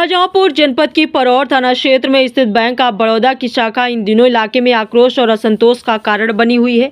शाहजहांपुर जनपद की परौर थाना क्षेत्र में स्थित बैंक ऑफ बड़ौदा की शाखा इन दिनों इलाके में आक्रोश और असंतोष का कारण बनी हुई है।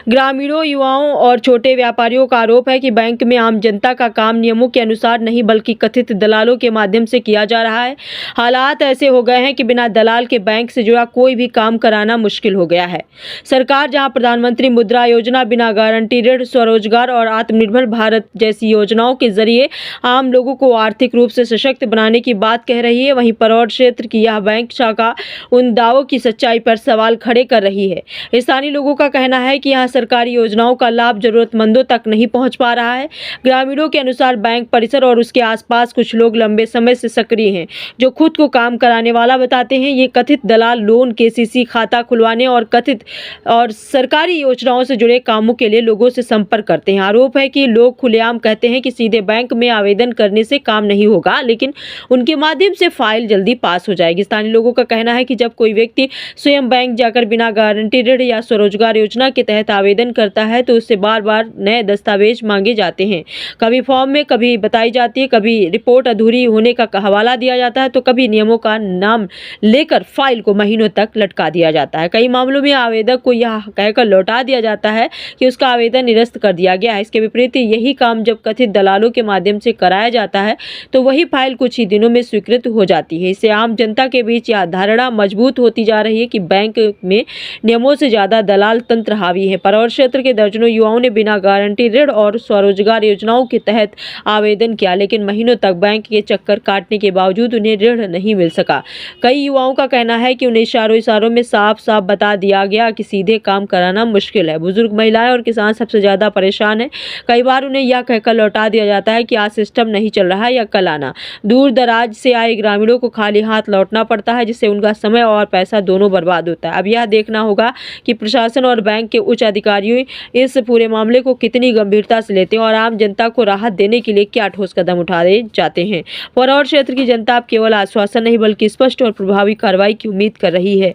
ग्रामीणों, युवाओं और छोटे व्यापारियों का आरोप है कि बैंक में आम जनता का काम नियमों के अनुसार नहीं बल्कि कथित दलालों के माध्यम से किया जा रहा है। हालात ऐसे हो गए हैं कि बिना दलाल के बैंक से जुड़ा कोई भी काम कराना मुश्किल हो गया है। सरकार जहां प्रधानमंत्री मुद्रा योजना, बिना गारंटी ऋण, स्वरोजगार और आत्मनिर्भर भारत जैसी योजनाओं के जरिए आम लोगों को आर्थिक रूप से सशक्त बनाने की बात कह रही है, वहीं परौर क्षेत्र की यह बैंक शाखा उन दावों की सच्चाई पर सवाल खड़े कर रही है। स्थानीय लोगों का कहना है कि यहां सरकारी योजनाओं का लाभ जरूरतमंदों तक नहीं पहुंच पा रहा है। ग्रामीणों के अनुसार बैंक परिसर और उसके आसपास कुछ लोग लंबे समय से सक्रिय हैं, जो खुद को काम कराने वाला बताते हैं। ये कथित दलाल लोन, केसीसी खाता खुलवाने और सरकारी योजनाओं से जुड़े कामों के लिए लोगों से संपर्क करते हैं। आरोप है कि लोग खुलेआम कहते हैं कि सीधे बैंक में आवेदन करने से काम नहीं होगा, लेकिन उनके माध्यम से फाइल जल्दी पास हो जाएगी। स्थानीय लोगों का कहना है कि जब कोई व्यक्ति स्वयं बैंक जाकर बिना गारंटी ऋण या स्वरोजगार योजना के तहत आवेदन करता है तो उससे बार बार नए दस्तावेज मांगे जाते हैं। कभी फॉर्म में कभी बताई जाती है, कभी रिपोर्ट अधूरी होने का हवाला दिया जाता है, तो कभी नियमों का नाम लेकर फाइल को महीनों तक लटका दिया जाता है। कई मामलों में आवेदक को यह कहकर लौटा दिया जाता है कि उसका आवेदन निरस्त कर दिया गया है। इसके विपरीत यही काम जब कथित दलालों के माध्यम से कराया जाता है तो वही फाइल कुछ ही दिनों में स्वीकृत हो जाती है। इससे आम जनता के बीच यह धारणा मजबूत होती जा रही है कि बैंक में नियमों से ज्यादा दलाल तंत्र हावी है। परौर क्षेत्र के दर्जनों युवाओं ने बिना गारंटी ऋण और स्वरोजगार योजनाओं के तहत आवेदन किया, लेकिन महीनों तक बैंक के चक्कर काटने के बावजूद उन्हें ऋण नहीं मिल सका। कई युवाओं का कहना है कि उन्हें इशारों में साफ साफ बता दिया गया कि सीधे काम कराना मुश्किल है। बुजुर्ग, महिलाएं और किसान सबसे ज्यादा परेशान है। कई बार उन्हें यह कहकर लौटा दिया जाता है कि आज सिस्टम नहीं चल रहा है या कल आना। दूर दराज से आए ग्रामीणों को खाली हाथ लौटना पड़ता है, जिससे उनका समय और पैसा दोनों बर्बाद होता है। अब यह देखना होगा कि प्रशासन और बैंक के उच्च अधिकारी इस पूरे मामले को कितनी गंभीरता से लेते हैं और आम जनता को राहत देने के लिए क्या ठोस कदम उठाए जाते हैं। परौर क्षेत्र की जनता अब केवल आश्वासन नहीं बल्कि स्पष्ट और प्रभावी कार्रवाई की उम्मीद कर रही है।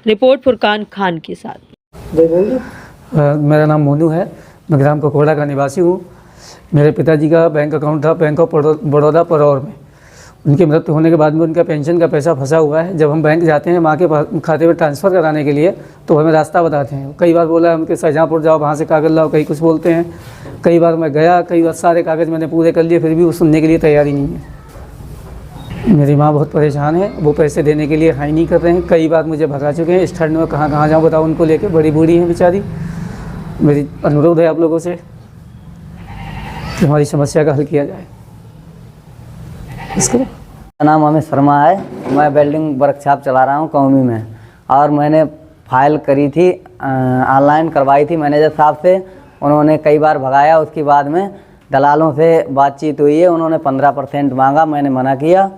रिपोर्ट फुरकान खान के साथ। मेरा नाम मोनू है, मैं ग्राम ककोड़ा का निवासी हूँ। मेरे पिताजी का बैंक अकाउंट था बैंक ऑफ बड़ौदा परौर में। उनकी मृत्यु होने के बाद में उनका पेंशन का पैसा फंसा हुआ है। जब हम बैंक जाते हैं माँ के खाते में ट्रांसफ़र कराने के लिए तो हमें रास्ता बताते हैं। कई बार बोला उनके शाहजहांपुर जाओ, वहाँ से कागज़ लाओ, कहीं कुछ बोलते हैं। कई बार मैं गया, कई बार सारे कागज़ मैंने पूरे कर लिए, फिर भी वो सुनने के लिए तैयारी नहीं है। मेरी माँ बहुत परेशान है, वो पैसे देने के लिए हाई नहीं कर रहे हैं। कई बार मुझे भगा चुके हैं। इस ठंड में कहाँ जाऊँ बताओ उनको लेके, बड़ी बूढ़ी हैं बेचारी। मेरी अनुरोध है आप लोगों से कि हमारी समस्या का हल किया जाए। इसके मेरा नाम अमित शर्मा है, मैं वेल्डिंग वर्कशॉप चला रहा हूँ कौमी में। और मैंने फाइल करी थी, ऑनलाइन करवाई थी मैनेजर साहब से। उन्होंने कई बार भगाया। उसके बाद में दलालों से बातचीत हुई है, उन्होंने 15% मांगा, मैंने मना किया,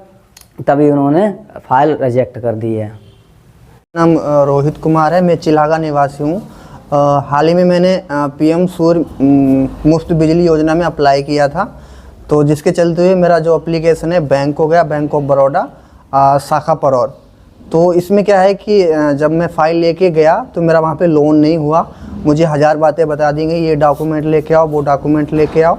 तभी उन्होंने फाइल रिजेक्ट कर दी है। नाम रोहित कुमार है, मैं चिल्हागा निवासी हूँ। हाल ही में मैंने PM सूर्य मुफ्त बिजली योजना में अप्लाई किया था, तो जिसके चलते हुए मेरा जो एप्लीकेशन है बैंक हो गया, बैंक ऑफ बड़ौदा शाखा परौर। तो इसमें क्या है कि जब मैं फ़ाइल लेके गया तो मेरा वहाँ पे लोन नहीं हुआ। मुझे 1000 बातें बता दी गई, ये डॉक्यूमेंट लेके आओ, वो डॉक्यूमेंट लेके आओ।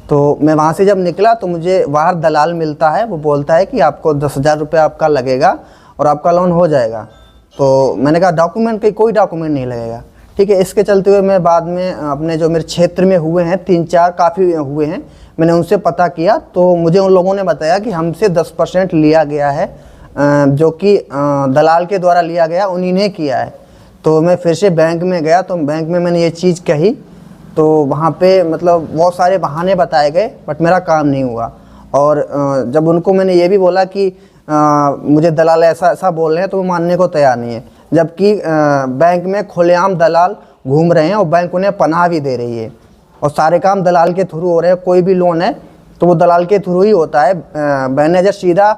तो मैं वहाँ से जब निकला तो मुझे बाहर दलाल मिलता है, वो बोलता है कि आपको 10,000 रुपये आपका लगेगा और आपका लोन हो जाएगा। तो मैंने कहा डॉक्यूमेंट कोई डॉक्यूमेंट नहीं लगेगा, ठीक है। इसके चलते हुए मैं बाद में अपने जो मेरे क्षेत्र में हुए हैं 3-4 काफ़ी हुए हैं, मैंने उनसे पता किया तो मुझे उन लोगों ने बताया कि हमसे 10% लिया गया है, जो कि दलाल के द्वारा लिया गया, उन्हीं ने किया है। तो मैं फिर से बैंक में गया तो बैंक में मैंने ये चीज़ कही, तो वहाँ पे मतलब बहुत सारे बहाने बताए गए, बट मेरा काम नहीं हुआ। और जब उनको मैंने ये भी बोला कि मुझे दलाल ऐसा बोल रहे हैं, तो वो मानने को तैयार नहीं है। जबकि बैंक में खुलेआम दलाल घूम रहे हैं और बैंक उन्हें पनाह भी दे रही है और सारे काम दलाल के थ्रू हो रहे हैं। कोई भी लोन है तो वो दलाल के थ्रू ही होता है। मैनेजर सीधा